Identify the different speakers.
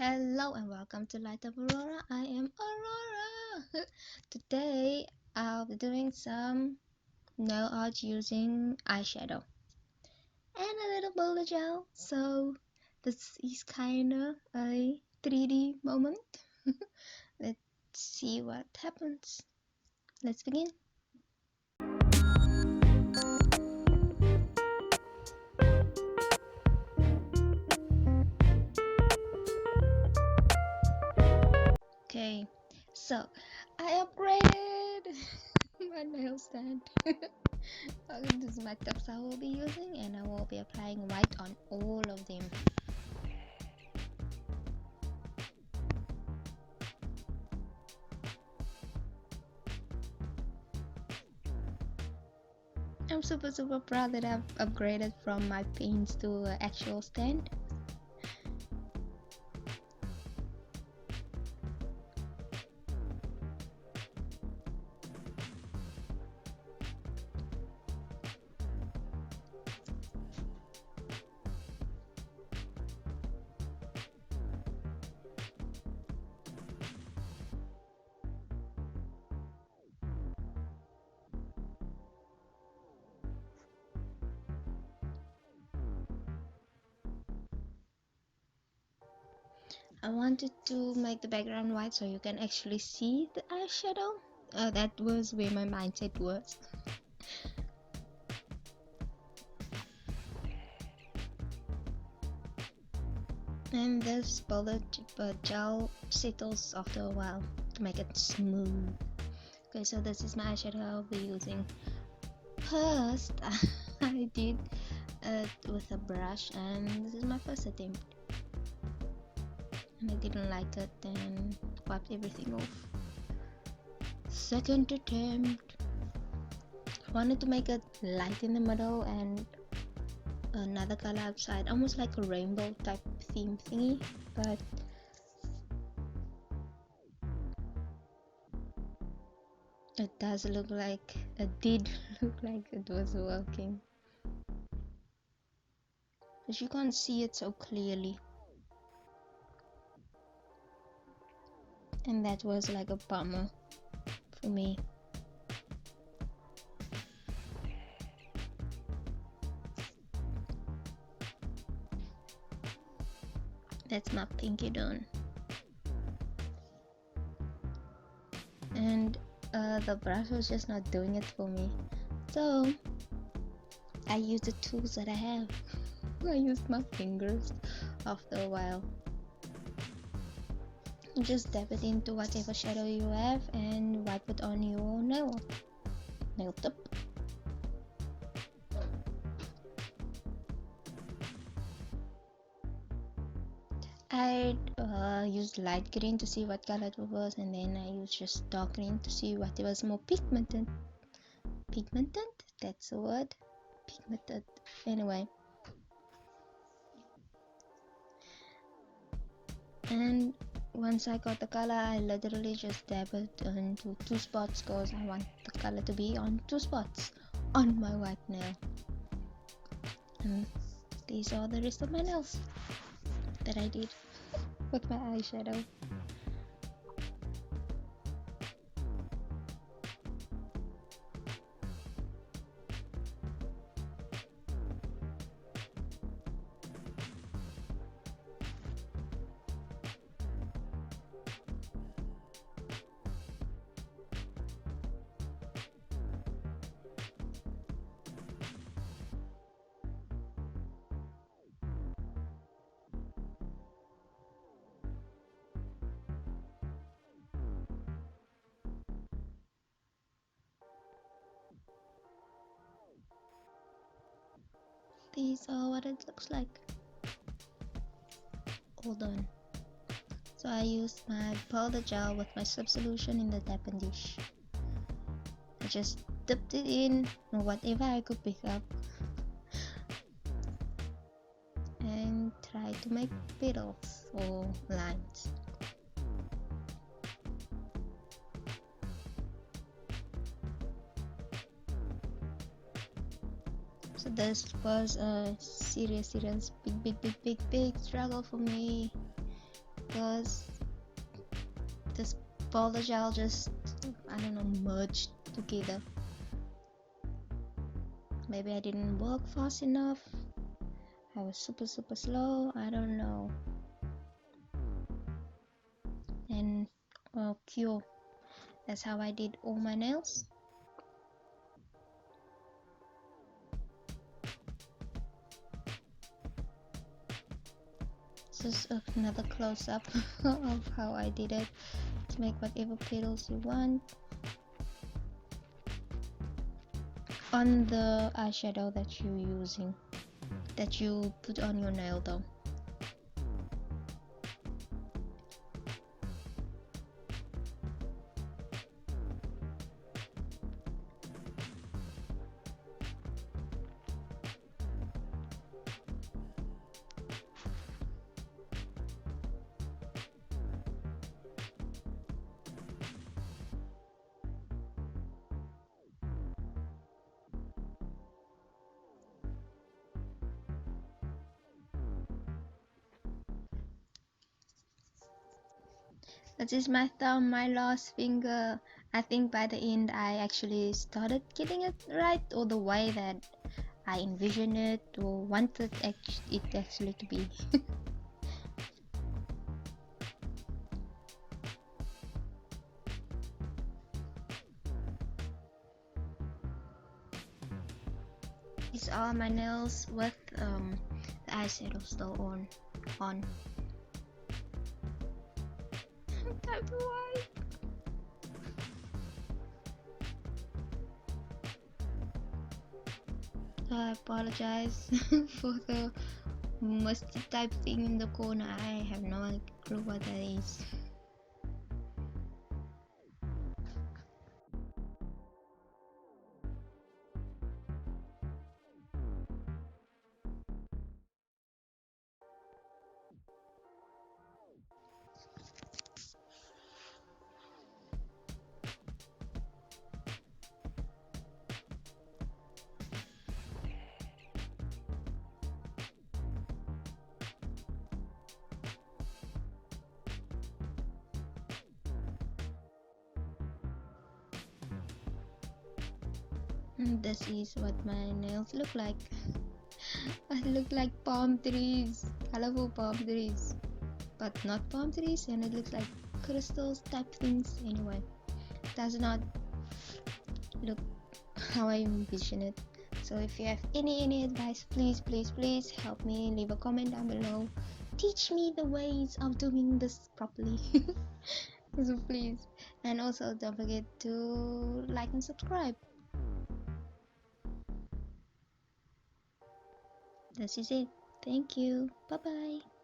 Speaker 1: Hello and welcome to Light of Aurora. I am Aurora. Today I'll be doing some nail art using eyeshadow and a little bullet gel. So this is kinda a 3D moment. Let's see what happens. Let's begin. Okay, so I upgraded my nail stand. This is my tips I will be using, and I will be applying white on all of them. I'm super proud that I've upgraded from my paints to an actual stand. I wanted to make the background white so you can actually see the eyeshadow. That was where my mindset was. And this bullet gel settles after a while to make it smooth. Okay, so this is my eyeshadow I'll be using. First, I did it with a brush, and this is my first attempt. And I didn't like it, then wiped everything off. Second attempt, I wanted to make it light in the middle and another color outside, almost like a rainbow type theme thingy, but it does look like it did look like it was working, but you can't see it so clearly, and that was like a bummer for me. That's my pinky done, and the brush was just not doing it for me, so I used the tools that I have. I used my fingers after a while. Just dab it into whatever shadow you have and wipe it on your nail tip. I used light green to see what color it was, and then I used just dark green to see what it was more pigmented. Pigmented? That's the word. Pigmented. Anyway. And once I got the color, I literally just dab it into two spots because I want the color to be on two spots on my white nail. And these are the rest of my nails that I did with my eyeshadow. These are what it looks like. All done. So I used my powder gel with my sub solution in the tapping dish. I just dipped it in whatever I could pick up and tried to make petals or lines. So this was a serious big struggle for me. because this powder gel just, I don't know, merged together. Maybe I didn't work fast enough. I was super slow. I don't know. And cure. That's how I did all my nails. This is another close-up of how I did it, to make whatever petals you want on the eyeshadow that you're using, that you put on your nail though. This is my thumb, my last finger. I think by the end I actually started getting it right, or the way that I envisioned it or wanted it actually to be. These are my nails with the eyeshadow still on. Type white. I apologize for the musty type thing in the corner. I have no clue what that is. This is what my nails look like. I look like palm trees, colorful palm trees, but not palm trees, and it looks like crystals type things. Anyway, does not look how I envision it. So if you have any advice, please help me. Leave a comment down below. Teach me the ways of doing this properly. So please, and also don't forget to like and subscribe. This is it. Thank you. Bye bye.